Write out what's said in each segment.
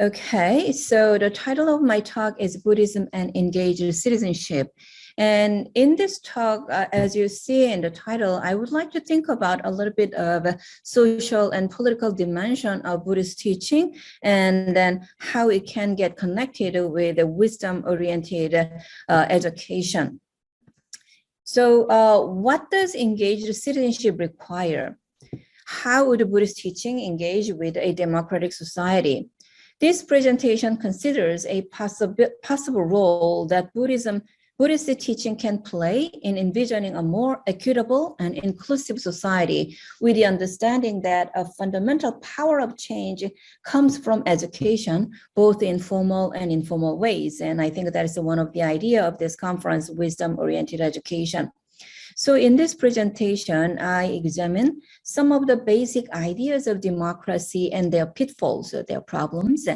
Okay, so the title of my talk is Buddhism and Engaged Citizenship. And in this talk, as you see in the title, I would like to think about a little bit of a social and political dimension of Buddhist teaching, and then how it can get connected with a wisdom-oriented education. So what does engaged citizenship require? How would Buddhist teaching engage with a democratic society? This presentation considers a possible role that Buddhist teaching can play in envisioning a more equitable and inclusive society, with the understanding that a fundamental power of change comes from education, both in formal and informal ways. And I think that is one of the idea of this conference, wisdom-oriented education. So in this presentation, I examine some of the basic ideas of democracy and their pitfalls, their problems,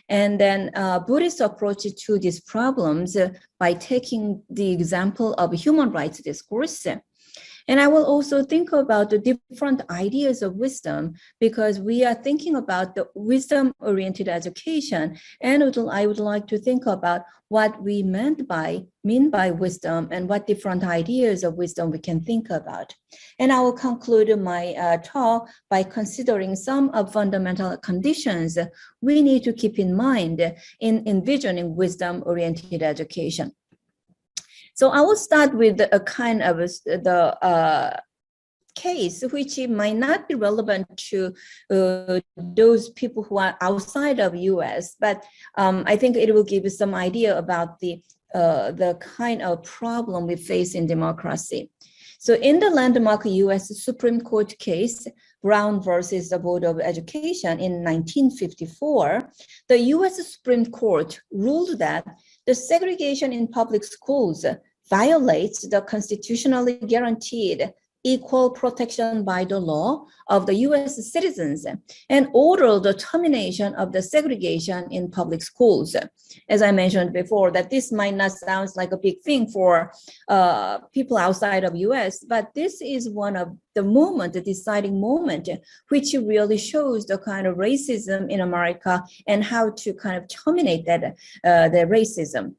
and then Buddhist approach to these problems by taking the example of human rights discourse. And I will also think about the different ideas of wisdom, because we are thinking about the wisdom-oriented education, and I would like to think about what we mean by wisdom and what different ideas of wisdom we can think about. And I will conclude my talk by considering some of fundamental conditions we need to keep in mind in envisioning wisdom-oriented education. So I will start with a kind of the case which might not be relevant to those people who are outside of US, but I think it will give you some idea about the kind of problem we face in democracy. So in the landmark US Supreme Court case, Brown versus the Board of Education in 1954, the US Supreme Court ruled that the segregation in public schools violates the constitutionally guaranteed equal protection by the law of the US citizens and ordered the termination of the segregation in public schools. As I mentioned before, that this might not sound like a big thing for people outside of US, but this is one of the deciding moment, which really shows the kind of racism in America and how to kind of terminate that the racism.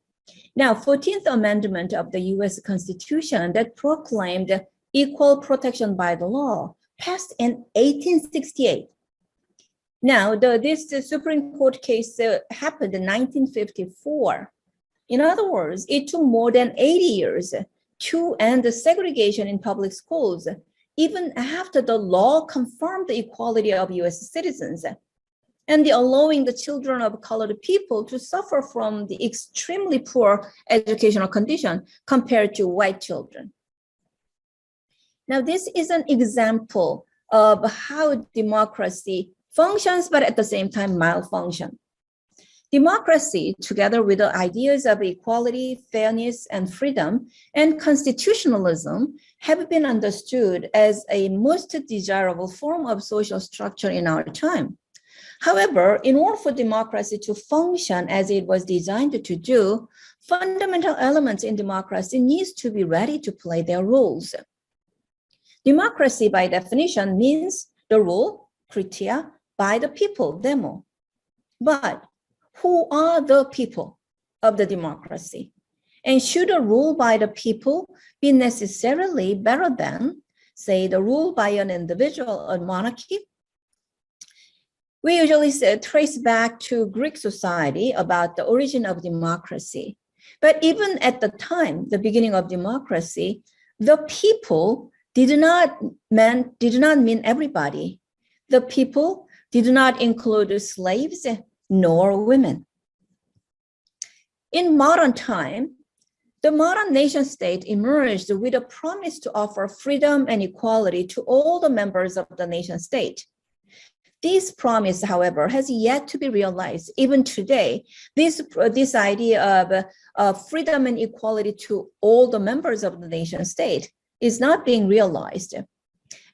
Now, 14th Amendment of the US Constitution that proclaimed equal protection by the law passed in 1868. Now, this Supreme Court case happened in 1954. In other words, it took more than 80 years to end the segregation in public schools, even after the law confirmed the equality of US citizens and allowing the children of colored people to suffer from the extremely poor educational condition compared to white children. Now, this is an example of how democracy functions, but at the same time malfunction. Democracy, together with the ideas of equality, fairness, and freedom, and constitutionalism, have been understood as a most desirable form of social structure in our time. However, in order for democracy to function as it was designed to do, fundamental elements in democracy needs to be ready to play their roles. Democracy, by definition, means the rule, kritia, by the people, demo. But who are the people of the democracy? And should the rule by the people be necessarily better than, say, the rule by an individual or monarchy? We usually trace back to Greek society about the origin of democracy. But even at the time, the beginning of democracy, the people did not mean everybody. The people did not include slaves nor women. In modern time, the modern nation state emerged with a promise to offer freedom and equality to all the members of the nation state. This promise, however, has yet to be realized. Even today, this idea of freedom and equality to all the members of the nation state is not being realized.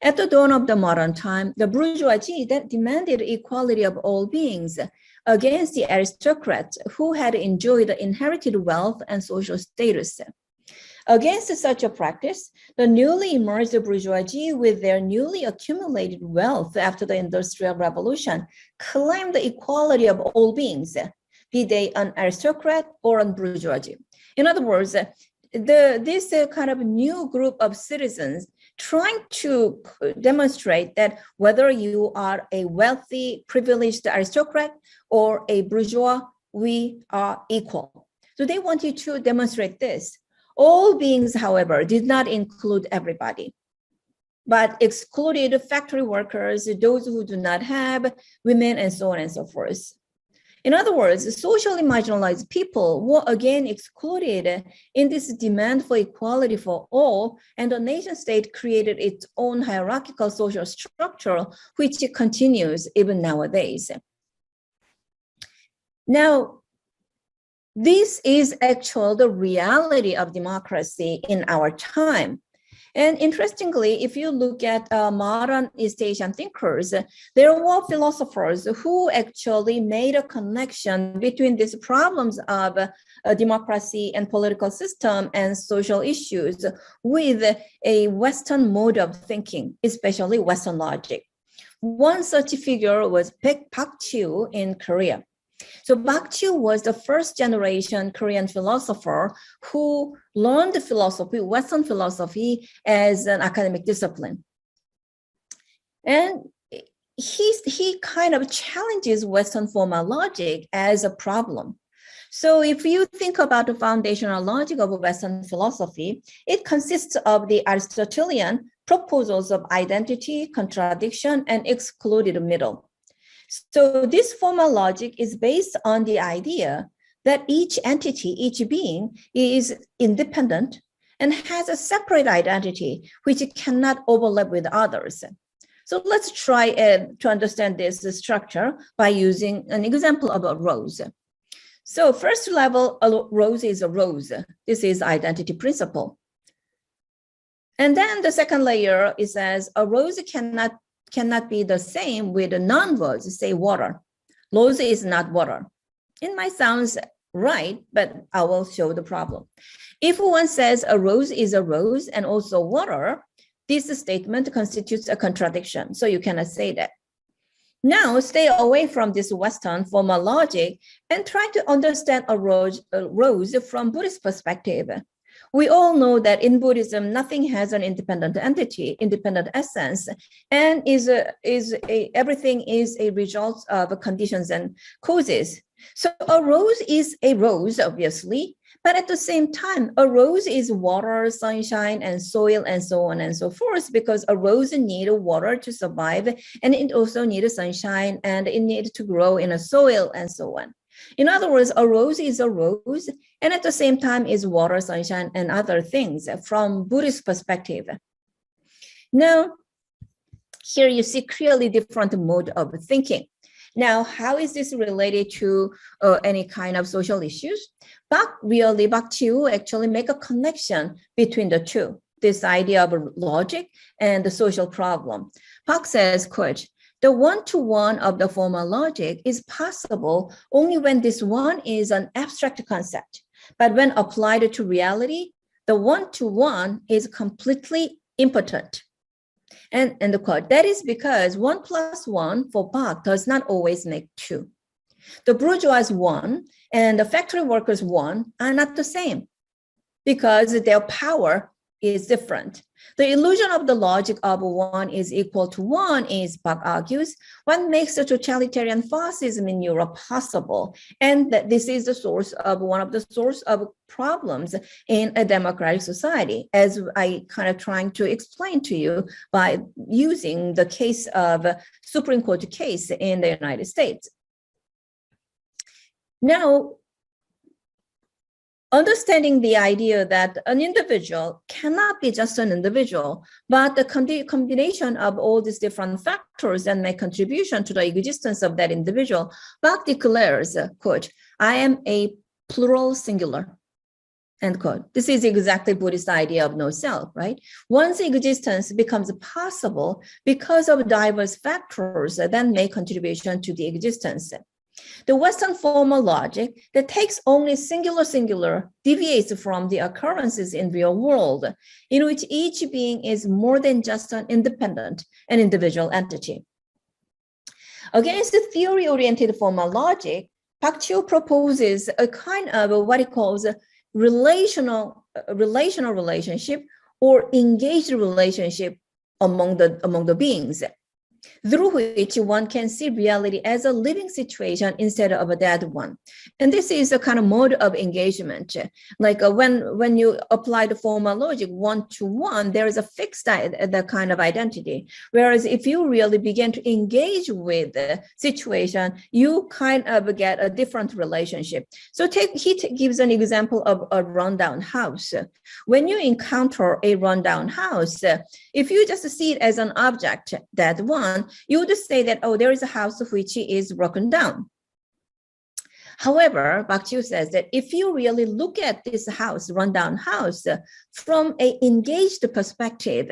At the dawn of the modern time, the bourgeoisie that demanded equality of all beings against the aristocrats who had enjoyed the inherited wealth and social status. Against such a practice, the newly emerged bourgeoisie, with their newly accumulated wealth after the Industrial Revolution, claimed the equality of all beings, be they an aristocrat or a bourgeoisie. In other words, this kind of new group of citizens trying to demonstrate that whether you are a wealthy, privileged aristocrat or a bourgeois, we are equal. So they wanted to demonstrate this. All beings, however, did not include everybody, but excluded factory workers, those who do not have, women, and so on and so forth. In other words, socially marginalized people were again excluded in this demand for equality for all, and the nation state created its own hierarchical social structure, which continues even nowadays. Now, this is actually the reality of democracy in our time. And interestingly, if you look at modern East Asian thinkers, there were philosophers who actually made a connection between these problems of democracy and political system and social issues with a Western mode of thinking, especially Western logic. One such figure was Pak Chiu in Korea. So Pak Chiu was the first generation Korean philosopher who learned philosophy, Western philosophy, as an academic discipline. And he kind of challenges Western formal logic as a problem. So if you think about the foundational logic of Western philosophy, it consists of the Aristotelian proposals of identity, contradiction, and excluded middle. So this formal logic is based on the idea that each entity, each being is independent and has a separate identity, which cannot overlap with others. So let's try to understand this structure by using an example of a rose. So first level, a rose is a rose. This is identity principle. And then the second layer, it says a rose cannot be the same with a non-rose, say water. Rose is not water. It might sound right, but I will show the problem. If one says a rose is a rose and also water, this statement constitutes a contradiction, so you cannot say that. Now stay away from this Western formal logic and try to understand a rose from Buddhist perspective. We all know that in Buddhism, nothing has an independent entity, independent essence, and everything is a result of conditions and causes. So a rose is a rose, obviously, but at the same time, a rose is water, sunshine, and soil, and so on and so forth, because a rose needs water to survive, and it also needs sunshine, and it needs to grow in a soil, and so on. In other words, a rose is a rose, and at the same time is water, sunshine, and other things from Buddhist perspective. Now, here you see clearly different mode of thinking. Now, how is this related to any kind of social issues? Pak Chiu actually make a connection between the two, this idea of logic and the social problem. Pak says, quote, the one-to-one of the formal logic is possible only when this one is an abstract concept. But when applied to reality, the one-to-one is completely impotent. And the quote, that is because 1 + 1 for Pak does not always make 2. The bourgeois 1 and the factory workers 1 are not the same because their power is different. The illusion of the logic of 1 is equal to 1 is, Pak argues, what makes the totalitarian fascism in Europe possible. And that this is the source of one of the source of problems in a democratic society, as I kind of trying to explain to you by using the case of Supreme Court case in the United States. Now, understanding the idea that an individual cannot be just an individual, but the combination of all these different factors that make contribution to the existence of that individual, Bach declares, quote, I am a plural singular, end quote. This is exactly Buddhist idea of no self, right? One's existence becomes possible because of diverse factors that make contribution to the existence. The Western formal logic that takes only singular deviates from the occurrences in real world, in which each being is more than just an independent and individual entity. Against the theory-oriented formal logic, Pak Chiu proposes a kind of what he calls a relational relationship or engaged relationship among the beings, through which one can see reality as a living situation instead of a dead one. And this is a kind of mode of engagement. Like when you apply the formal logic one-to-one, there is a fixed the kind of identity. Whereas if you really begin to engage with the situation, you kind of get a different relationship. So he gives an example of a rundown house. When you encounter a rundown house, if you just see it as an object, that one, you would say that, oh, there is a house which is broken down. However, Pak Chiu says that if you really look at this house, rundown house, from an engaged perspective,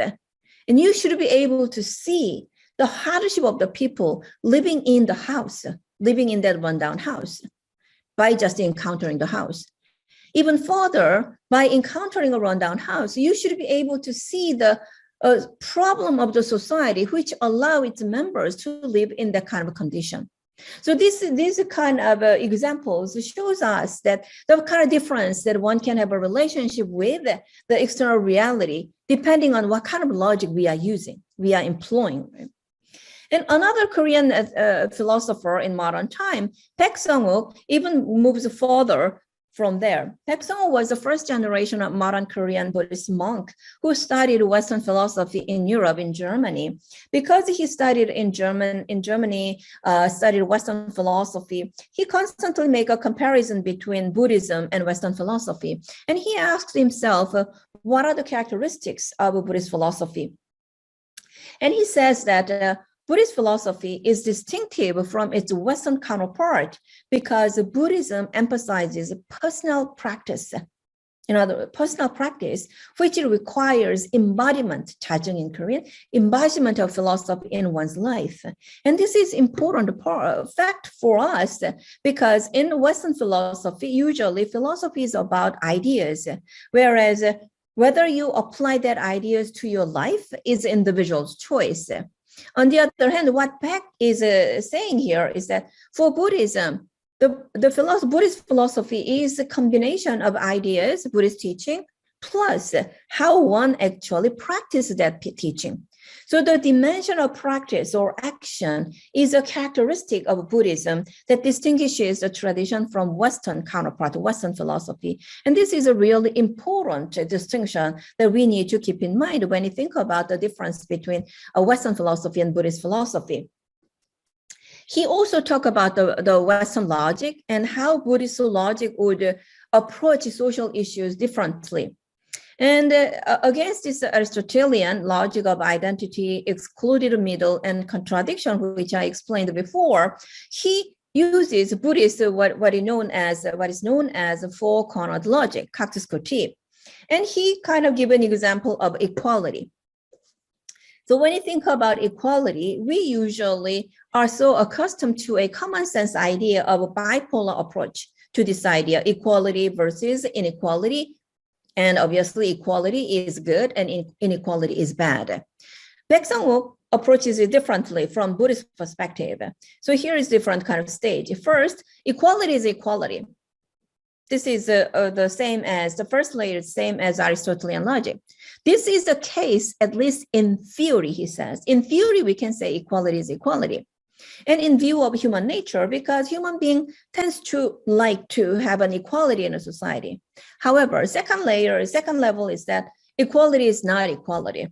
and you should be able to see the hardship of the people living in the house, living in that rundown house, by just encountering the house. Even further, by encountering a rundown house, you should be able to see the problem of the society which allow its members to live in that kind of condition. So these kind of examples shows us that the kind of difference that one can have a relationship with the external reality, depending on what kind of logic we are using, we are employing. Right? And another Korean philosopher in modern time, Baek Sung-wook, even moves further from there. Baek Sung-wook was the first generation of modern Korean Buddhist monk who studied Western philosophy in Europe, in Germany. Because he studied in Germany, studied Western philosophy, he constantly made a comparison between Buddhism and Western philosophy. And he asked himself, what are the characteristics of a Buddhist philosophy? And he says that Buddhist philosophy is distinctive from its Western counterpart because Buddhism emphasizes personal practice. In other words, personal practice, which requires embodiment, 자증 in Korean, embodiment of philosophy in one's life. And this is important fact for us because in Western philosophy, usually philosophy is about ideas, whereas whether you apply that ideas to your life is individual's choice. On the other hand, what Baek is saying here is that for Buddhism, the Buddhist philosophy is a combination of ideas, Buddhist teaching, plus how one actually practices that teaching. So the dimension of practice or action is a characteristic of Buddhism that distinguishes the tradition from Western counterpart, Western philosophy. And this is a really important distinction that we need to keep in mind when you think about the difference between a Western philosophy and Buddhist philosophy. He also talked about the Western logic and how Buddhist logic would approach social issues differently. And against this Aristotelian logic of identity, excluded middle, and contradiction, which I explained before, he uses Buddhist what is known as four-cornered logic, cactus critique, and he kind of give an example of equality. So when you think about equality, we usually are so accustomed to a common sense idea of a bipolar approach to this idea, equality versus inequality. And obviously, equality is good and inequality is bad. Baek Sung-wook approaches it differently from Buddhist perspective. So here is different kind of stage. First, equality is equality. This is the same as the first layer, same as Aristotelian logic. This is the case, at least in theory, he says. In theory, we can say equality is equality. And in view of human nature, because human being tends to like to have an equality in a society. However, second level is that equality is not equality.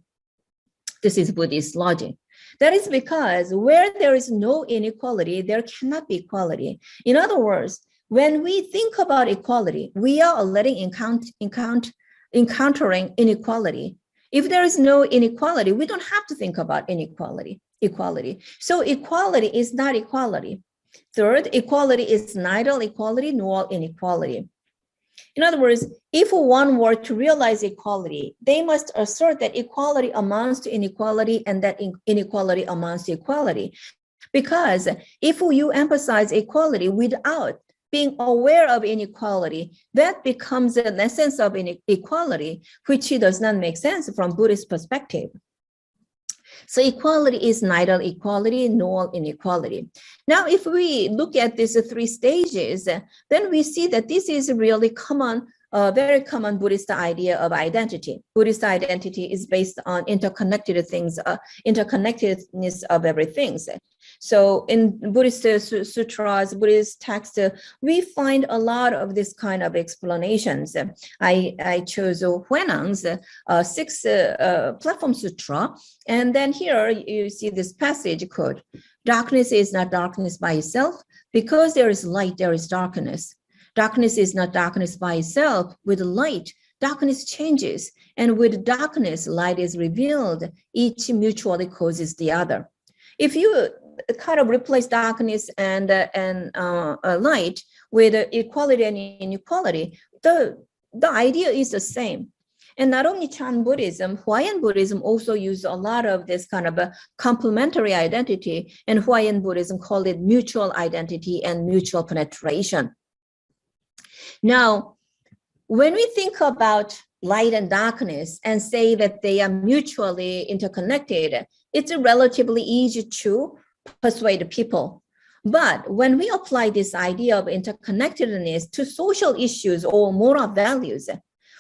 This is Buddhist logic. That is because where there is no inequality, there cannot be equality. In other words, when we think about equality, we are already encountering inequality. If there is no inequality, we don't have to think about equality. So equality is not equality. Third, equality is neither equality nor inequality. In other words, if one were to realize equality, they must assert that equality amounts to inequality and that inequality amounts to equality. Because if you emphasize equality without being aware of inequality, that becomes an essence of inequality, which does not make sense from Buddhist perspective. So equality is neither equality nor inequality. Now, if we look at these three stages, then we see that this is really common, very common Buddhist idea of identity. Buddhist identity is based on interconnected things, interconnectedness of everything. So in Buddhist sutras, Buddhist texts, we find a lot of this kind of explanations. I chose Canons, 6 platform sutra. And then here you see this passage quote, darkness is not darkness by itself. Because there is light, there is darkness. Darkness is not darkness by itself. With light, darkness changes. And with darkness, light is revealed. Each mutually causes the other. If you kind of replace darkness and light with equality and inequality, the idea is the same. And not only Chan Buddhism, Hawaiian Buddhism also use a lot of this kind of a complementary identity, and Hawaiian Buddhism called it mutual identity and mutual penetration. Now, when we think about light and darkness and say that they are mutually interconnected, it's relatively easy to persuade people. But when we apply this idea of interconnectedness to social issues or moral values,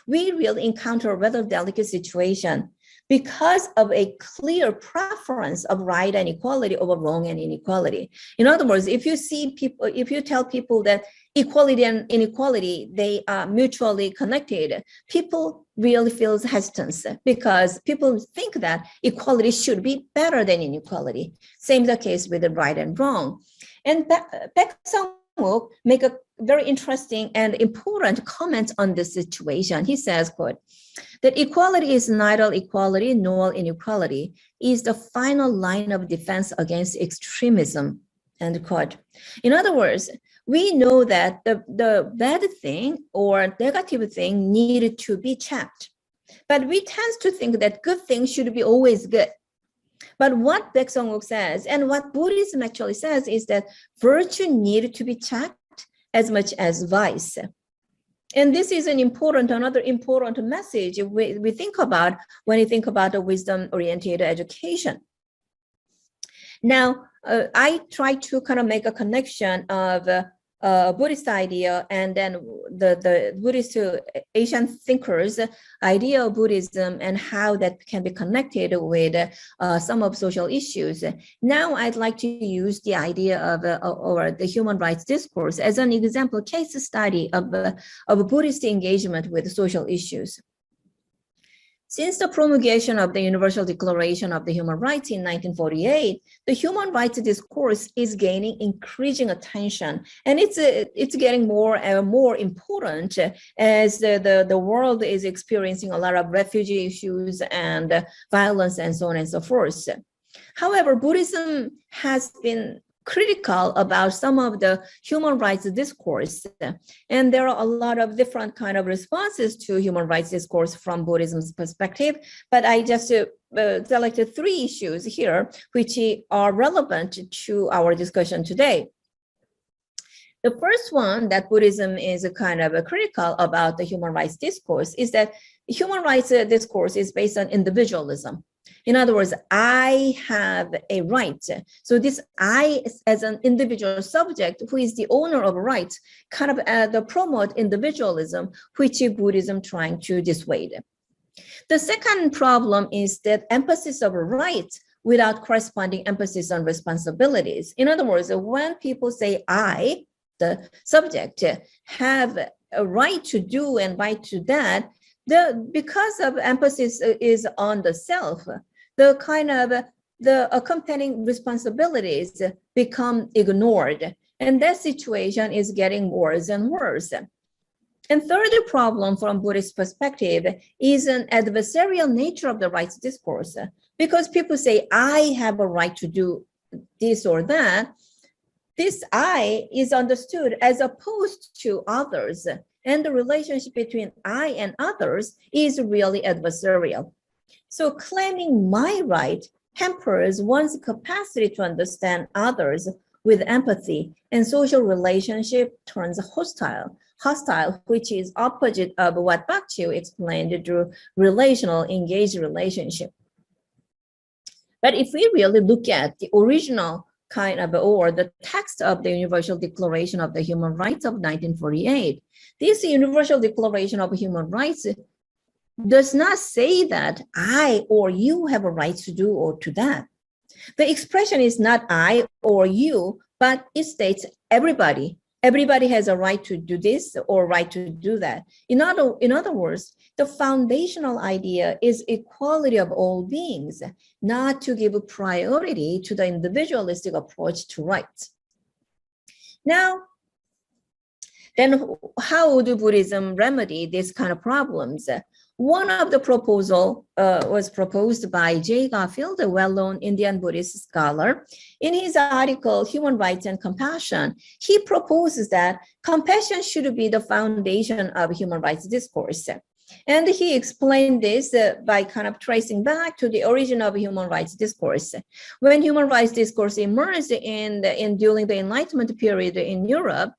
we will encounter a rather delicate situation because of a clear preference of right and equality over wrong and inequality. In other words, if you tell people that equality and inequality, they are mutually connected, people really feel hesitance because people think that equality should be better than inequality. Same the case with the right and wrong. And Baek Sung-wook make a very interesting and important comment on this situation. He says, quote, that equality is neither equality nor inequality is the final line of defense against extremism, end quote. In other words, we know that the bad thing or negative thing needed to be checked, but we tend to think that good things should be always good. But what Baek Sung-wook says, and what Buddhism actually says, is that virtue needed to be checked as much as vice. And this is another important message we think about when we think about the wisdom-oriented education. Now, I try to kind of make a connection of Buddhist idea and then the Buddhist Asian thinkers' idea of Buddhism and how that can be connected with some of social issues. Now, I'd like to use the idea of or the human rights discourse as an example case study of Buddhist engagement with social issues. Since the promulgation of the Universal Declaration of the Human Rights in 1948, the human rights discourse is gaining increasing attention, and it's getting more and more important as the world is experiencing a lot of refugee issues and violence and so on and so forth. However, Buddhism has been critical about some of the human rights discourse. And there are a lot of different kind of responses to human rights discourse from Buddhism's perspective, but I just selected 3 issues here, which are relevant to our discussion today. The first one that Buddhism is kind of critical about the human rights discourse is that human rights discourse is based on individualism. In other words, I have a right. So this I as an individual subject who is the owner of rights kind of promote individualism, which is Buddhism trying to dissuade. The second problem is that emphasis of rights without corresponding emphasis on responsibilities. In other words, when people say I, the subject, have a right to do and right to that, because of emphasis is on the self, the kind of the accompanying responsibilities become ignored, and that situation is getting worse and worse. And third problem from Buddhist perspective is an adversarial nature of the rights discourse, because people say, I have a right to do this or that. This I is understood as opposed to others, and the relationship between I and others is really adversarial. So claiming my right hampers one's capacity to understand others with empathy, and social relationship turns hostile, which is opposite of what Bakchiu explained through relational engaged relationship. But if we really look at the original or the text of the Universal Declaration of the Human Rights of 1948, this Universal Declaration of Human Rights does not say that I or you have a right to do or to that. The expression is not I or you, but it states everybody. Everybody has a right to do this or right to do that. In other words, the foundational idea is equality of all beings, not to give priority to the individualistic approach to rights. Now, then how would Buddhism remedy this kind of problems? One of the proposal was proposed by J. Garfield, a well-known Indian Buddhist scholar. In his article, Human Rights and Compassion, he proposes that compassion should be the foundation of human rights discourse. And he explained this by kind of tracing back to the origin of human rights discourse. When human rights discourse emerged during the Enlightenment period in Europe,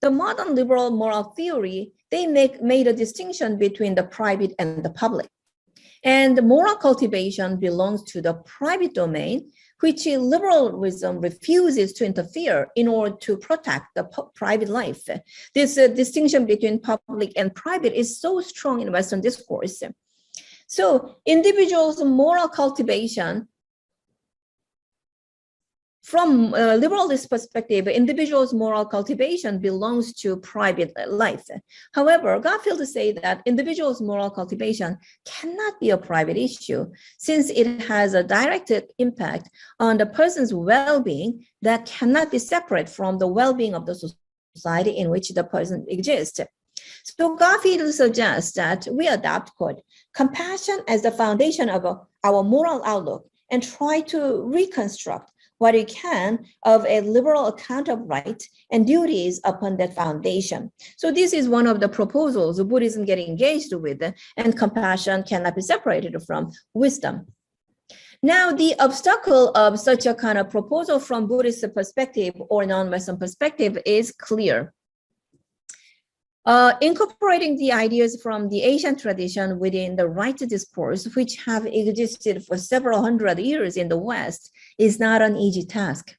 the modern liberal moral theory, they made a distinction between the private and the public. And moral cultivation belongs to the private domain, which liberalism refuses to interfere in order to protect the private life. This distinction between public and private is so strong in Western discourse. So individuals' moral cultivation, from a liberalist perspective, individuals' moral cultivation belongs to private life. However, Garfield says that individuals' moral cultivation cannot be a private issue, since it has a direct impact on the person's well-being that cannot be separate from the well-being of the society in which the person exists. So Garfield suggests that we adopt, quote, compassion as the foundation of our moral outlook and try to reconstruct what we can of a liberal account of rights and duties upon that foundation. So this is one of the proposals Buddhism getting engaged with, and compassion cannot be separated from wisdom. Now, the obstacle of such a kind of proposal from Buddhist perspective or non-Western perspective is clear. Incorporating the ideas from the Asian tradition within the right discourse, which have existed for several hundred years in the West, is not an easy task.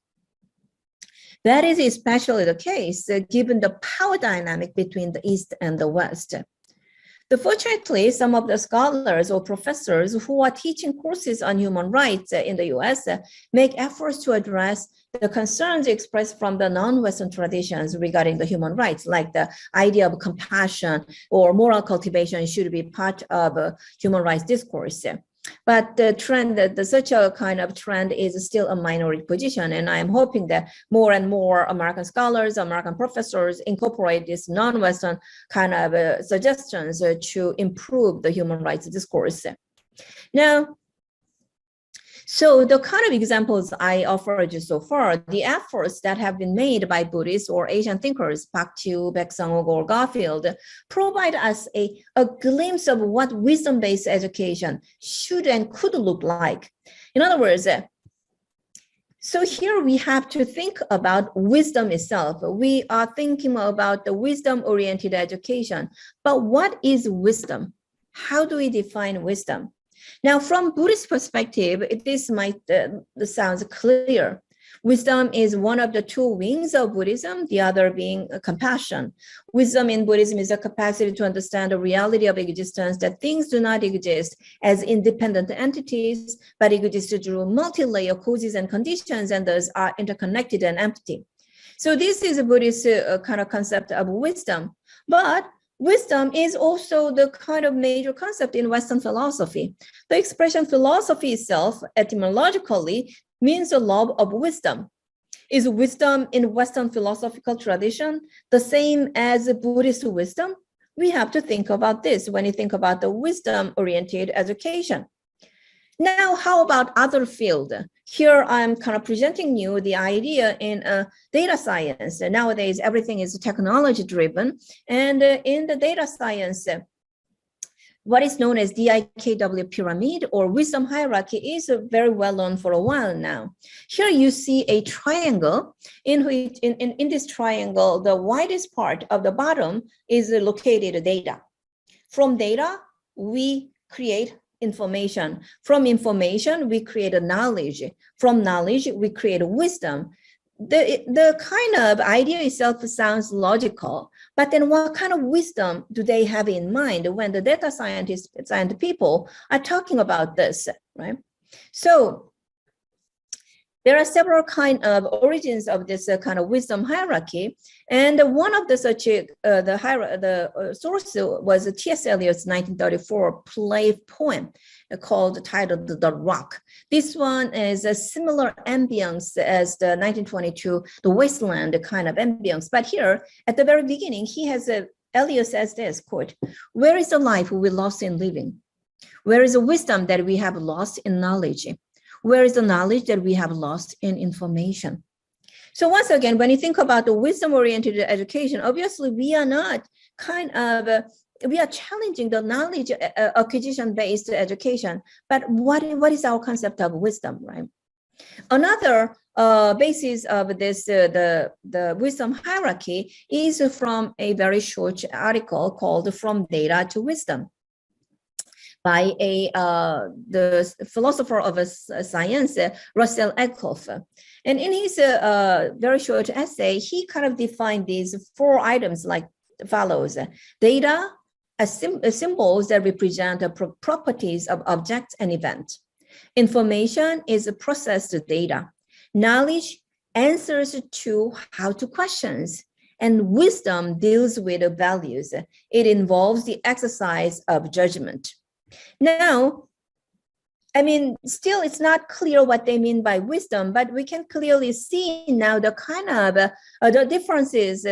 That is especially the case given the power dynamic between the East and the West. Fortunately, some of the scholars or professors who are teaching courses on human rights in the US make efforts to address the concerns expressed from the non-Western traditions regarding the human rights, like the idea of compassion or moral cultivation should be part of human rights discourse. But the trend, such a kind of trend is still a minority position. And I'm hoping that more and more American scholars, American professors incorporate this non-Western kind of suggestions to improve the human rights discourse. Now, so the kind of examples I offered you so far, the efforts that have been made by Buddhist or Asian thinkers, Bakchiu, Baek-Sang-ok, or Garfield, provide us a glimpse of what wisdom-based education should and could look like. In other words, so here we have to think about wisdom itself. We are thinking about the wisdom-oriented education, but what is wisdom? How do we define wisdom? Now, from Buddhist perspective, this might sound clear. Wisdom is one of the two wings of Buddhism, the other being compassion. Wisdom in Buddhism is a capacity to understand the reality of existence, that things do not exist as independent entities, but exist through multi-layer causes and conditions, and thus are interconnected and empty. So this is a Buddhist kind of concept of wisdom. But wisdom is also the kind of major concept in Western philosophy. The expression philosophy itself, etymologically, means the love of wisdom. Is wisdom in Western philosophical tradition the same as Buddhist wisdom? We have to think about this when you think about the wisdom-oriented education. Now, how about other field? Here, I'm kind of presenting you the idea in data science. Nowadays, everything is technology-driven. And in the data science, what is known as DIKW pyramid or wisdom hierarchy is very well known for a while now. Here you see a triangle in which in this triangle, the widest part of the bottom is located data. From data, we create information. From information, we create a knowledge. From knowledge, we create a wisdom. The kind of idea itself sounds logical, but then what kind of wisdom do they have in mind when the data scientists and the people are talking about this, right? So there are several kind of origins of this kind of wisdom hierarchy, and one of the such the source was T.S. Eliot's 1934 play poem called titled "The Rock." This one is a similar ambience as the 1922 The Wasteland kind of ambience, but here at the very beginning, Eliot says this quote: "Where is the life we lost in living? Where is the wisdom that we have lost in knowledge? Where is the knowledge that we have lost in information?" So once again, when you think about the wisdom-oriented education, obviously we are not we are challenging the knowledge acquisition-based education, but what is our concept of wisdom, right? Another basis of this, the wisdom hierarchy is from a very short article called "From Data to Wisdom" by the philosopher of science, Russell Edcoff. And in his very short essay, he kind of defined these 4 items like follows: data as symbols that represent the properties of objects and events. Information is processed data. Knowledge answers to how-to questions. And wisdom deals with values. It involves the exercise of judgment. Now, I mean, still it's not clear what they mean by wisdom, but we can clearly see now the kind of the differences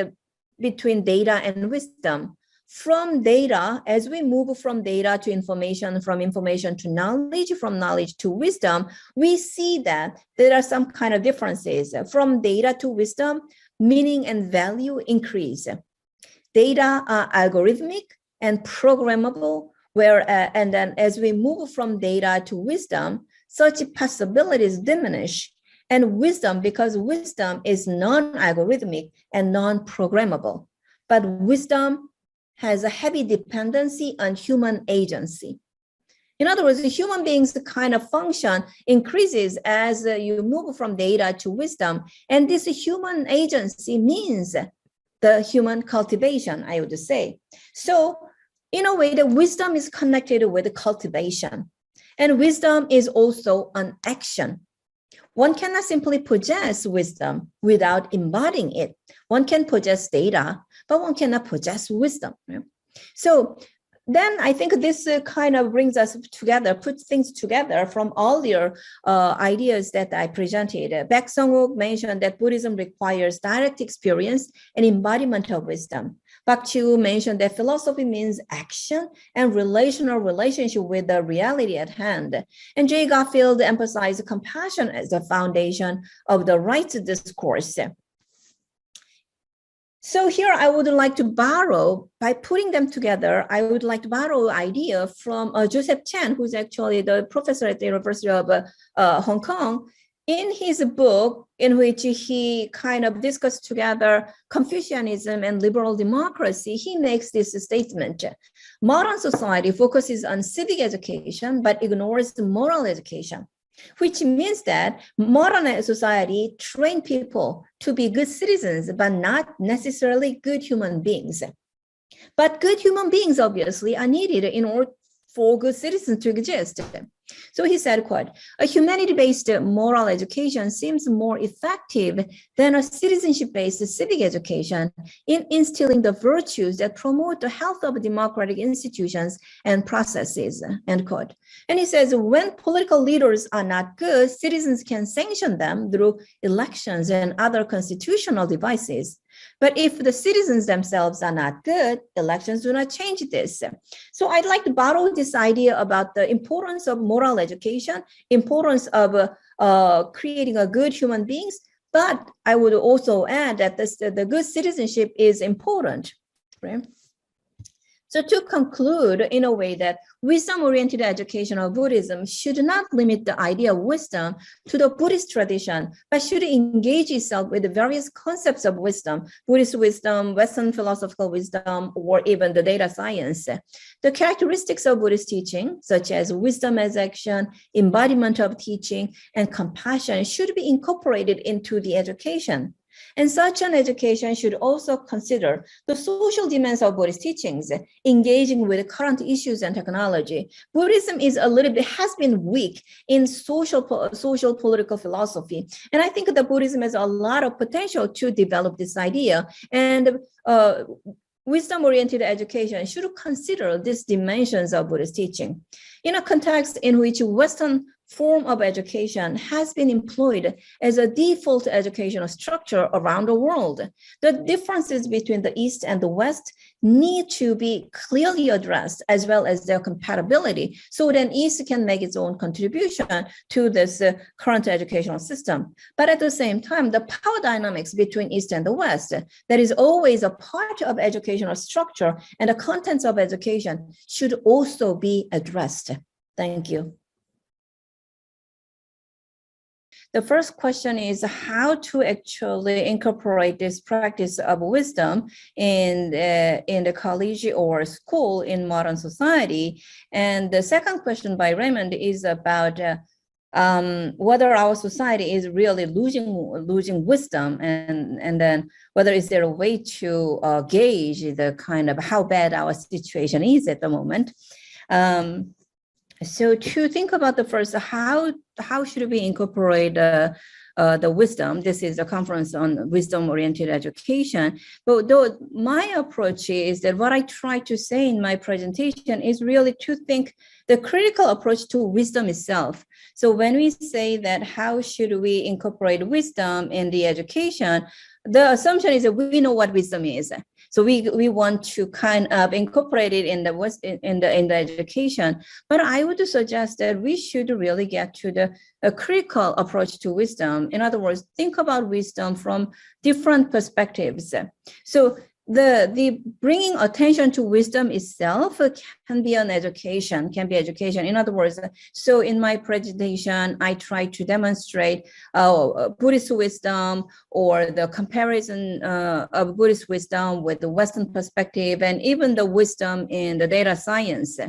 between data and wisdom. From data, as we move from data to information, from information to knowledge, from knowledge to wisdom, we see that there are some kind of differences. From data to wisdom, meaning and value increase. Data are algorithmic and programmable, and then as we move from data to wisdom, such possibilities diminish. And wisdom, because wisdom is non-algorithmic and non-programmable, but wisdom has a heavy dependency on human agency. In other words, the human beings' kind of function increases as you move from data to wisdom, and this human agency means the human cultivation, I would say. So in a way, the wisdom is connected with cultivation, and wisdom is also an action. One cannot simply possess wisdom without embodying it. One can possess data, but one cannot possess wisdom. Right? So then I think this kind of brings us together, puts things together from all your ideas that I presented. Baek Sung-wook mentioned that Buddhism requires direct experience and embodiment of wisdom. Park Chi-woo mentioned that philosophy means action and relational relationship with the reality at hand. And Jay Garfield emphasized compassion as the foundation of the right discourse. So here I would like to borrow, by putting them together, I would like to borrow an idea from Joseph Chan, who's actually the professor at the University of Hong Kong. In his book, in which he kind of discussed together Confucianism and liberal democracy, he makes this statement: modern society focuses on civic education, but ignores the moral education, which means that modern society trains people to be good citizens, but not necessarily good human beings. But good human beings, obviously, are needed in order for good citizens to exist. So he said, quote, a humanity-based moral education seems more effective than a citizenship-based civic education in instilling the virtues that promote the health of democratic institutions and processes, end quote. And he says, when political leaders are not good, citizens can sanction them through elections and other constitutional devices. But if the citizens themselves are not good, elections do not change this. So I'd like to borrow this idea about the importance of moral education, importance of creating a good human beings, but I would also add that the good citizenship is important, right? So to conclude, in a way that wisdom-oriented education of Buddhism should not limit the idea of wisdom to the Buddhist tradition, but should engage itself with the various concepts of wisdom, Buddhist wisdom, Western philosophical wisdom, or even the data science. The characteristics of Buddhist teaching, such as wisdom as action, embodiment of teaching, and compassion, should be incorporated into the education. And such an education should also consider the social demands of Buddhist teachings, engaging with current issues and technology. Buddhism is has been weak in social political philosophy. And I think that Buddhism has a lot of potential to develop this idea. And wisdom-oriented education should consider these dimensions of Buddhist teaching. In a context in which Western form of education has been employed as a default educational structure around the world, the differences between the East and the West need to be clearly addressed, as well as their compatibility, so that East can make its own contribution to this current educational system. But at the same time, the power dynamics between East and the West, that is always a part of educational structure and the contents of education, should also be addressed. Thank you. The first question is how to actually incorporate this practice of wisdom in the college or school in modern society. And the second question by Raymond is about whether our society is really losing wisdom, and then whether is there a way to gauge the kind of how bad our situation is at the moment. So to think about the first, how should we incorporate the wisdom? This is a conference on wisdom-oriented education. But though my approach is that what I try to say in my presentation is really to think the critical approach to wisdom itself. So when we say that how should we incorporate wisdom in the education, the assumption is that we know what wisdom is. So we want to kind of incorporate it in the education. But I would suggest that we should really get to a critical approach to wisdom. In other words, think about wisdom from different perspectives. So the bringing attention to wisdom itself can be education. In other words, so in my presentation, I try to demonstrate Buddhist wisdom or the comparison of Buddhist wisdom with the Western perspective, and even the wisdom in the data science.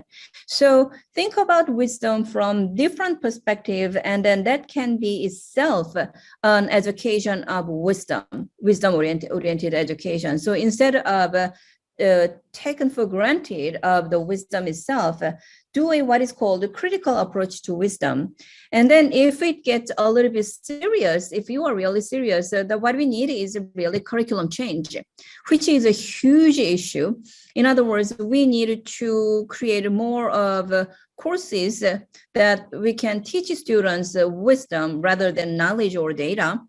So think about wisdom from different perspective, and then that can be itself an education of wisdom-oriented education. So instead of taken for granted of the wisdom itself, doing what is called a critical approach to wisdom. And then if it gets a little bit serious, if you are really serious, what we need is really curriculum change, which is a huge issue. In other words, we need to create more of courses that we can teach students wisdom rather than knowledge or data.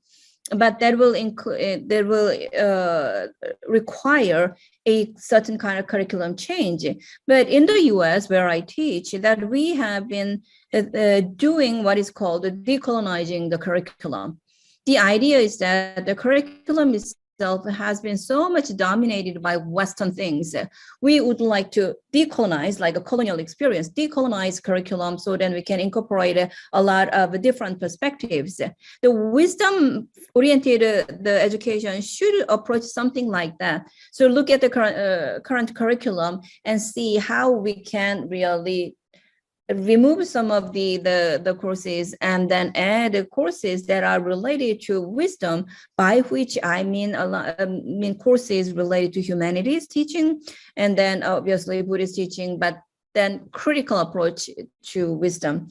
But that will require a certain kind of curriculum change. But in the US, where I teach, that we have been doing what is called decolonizing the curriculum. The idea is that the curriculum itself has been so much dominated by Western things. We would like to decolonize, like a colonial experience, decolonize curriculum so then we can incorporate a lot of different perspectives. The wisdom-oriented the education should approach something like that. So look at the current curriculum and see how we can really remove some of the courses and then add courses that are related to wisdom, by which I mean courses related to humanities teaching, and then obviously Buddhist teaching, but then critical approach to wisdom.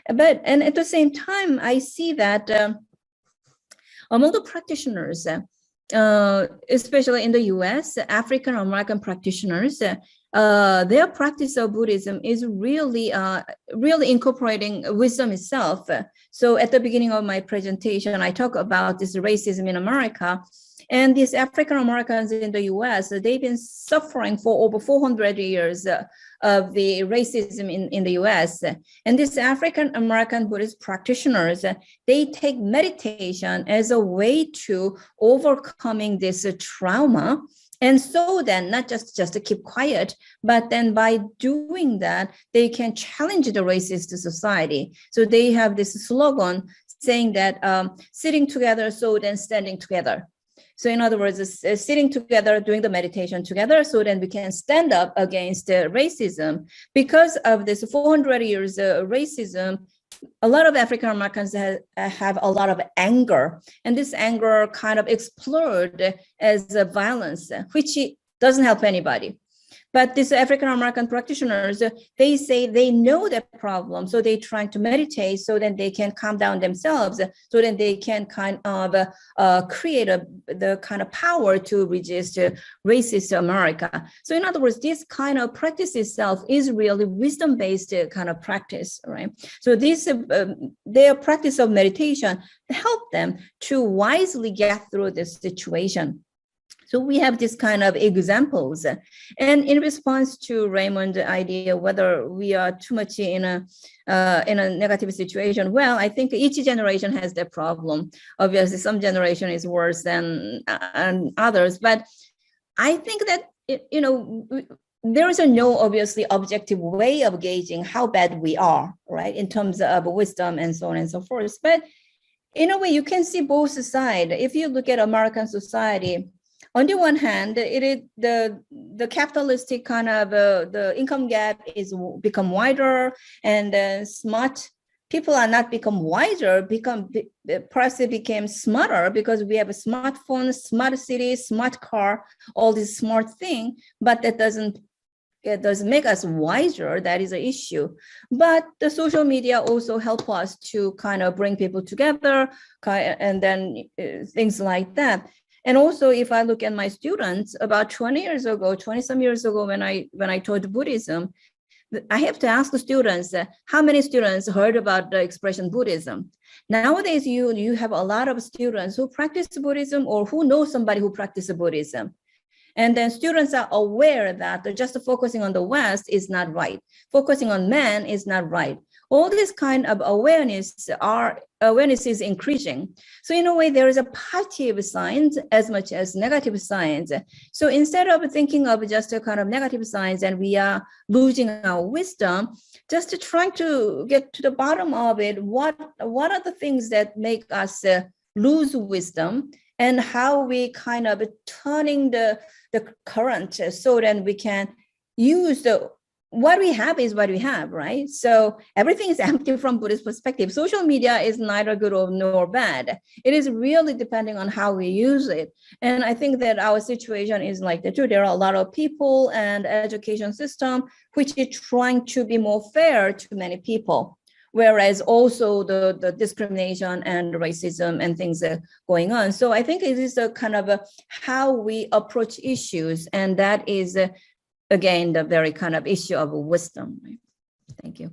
And at the same time, I see that among the practitioners, especially in the US, African American practitioners, their practice of Buddhism is really incorporating wisdom itself. So at the beginning of my presentation, I talk about this racism in America. And these African Americans in the US, they've been suffering for over 400 years of the racism in the US. And these African American Buddhist practitioners, they take meditation as a way to overcoming this trauma. And so then not just to keep quiet, but then by doing that, they can challenge the racist society. So they have this slogan saying that sitting together, so then standing together. So in other words, sitting together, doing the meditation together, so then we can stand up against racism. Because of this 400 years racism, a lot of African Americans have a lot of anger, and this anger kind of explode as a violence, which doesn't help anybody. But these African American practitioners, they say they know the problem, so they try to meditate so that they can calm down themselves, so that they can kind of create the kind of power to resist racist America. So in other words, this kind of practice itself is really wisdom-based kind of practice, right? So this their practice of meditation help them to wisely get through this situation. So we have this kind of examples. And in response to Raymond's idea, whether we are too much in a negative situation, well, I think each generation has their problem. Obviously, some generation is worse than others, but I think that, there is no obviously objective way of gauging how bad we are, right, in terms of wisdom and so on and so forth. But in a way, you can see both sides. If you look at American society, on the one hand, it is the capitalistic kind of the income gap is become wider, and smart people are not become wiser, perhaps they became smarter because we have a smartphone, smart city, smart car, all these smart thing, but that doesn't make us wiser. That is an issue. But the social media also help us to kind of bring people together, and then things like that. And also, if I look at my students, about 20 some years ago, when I taught Buddhism, I have to ask the students, how many students heard about the expression Buddhism? Nowadays, you have a lot of students who practice Buddhism or who know somebody who practices Buddhism. And then students are aware that just focusing on the West is not right. Focusing on man is not right. All this kind of awareness is increasing. So in a way, there is a positive signs as much as negative signs. So instead of thinking of just a kind of negative signs and we are losing our wisdom, just trying to get to the bottom of it, what are the things that make us lose wisdom, and how we kind of turning the current so that we can use what we have is what we have, right? So everything is empty from Buddhist perspective. Social media is neither good nor bad. It is really depending on how we use it. And I think that our situation is like that too. There are a lot of people and education system which is trying to be more fair to many people, whereas also the discrimination and racism and things are going on. So I think it is a kind of how we approach issues, and that is again, the very kind of issue of wisdom. Thank you.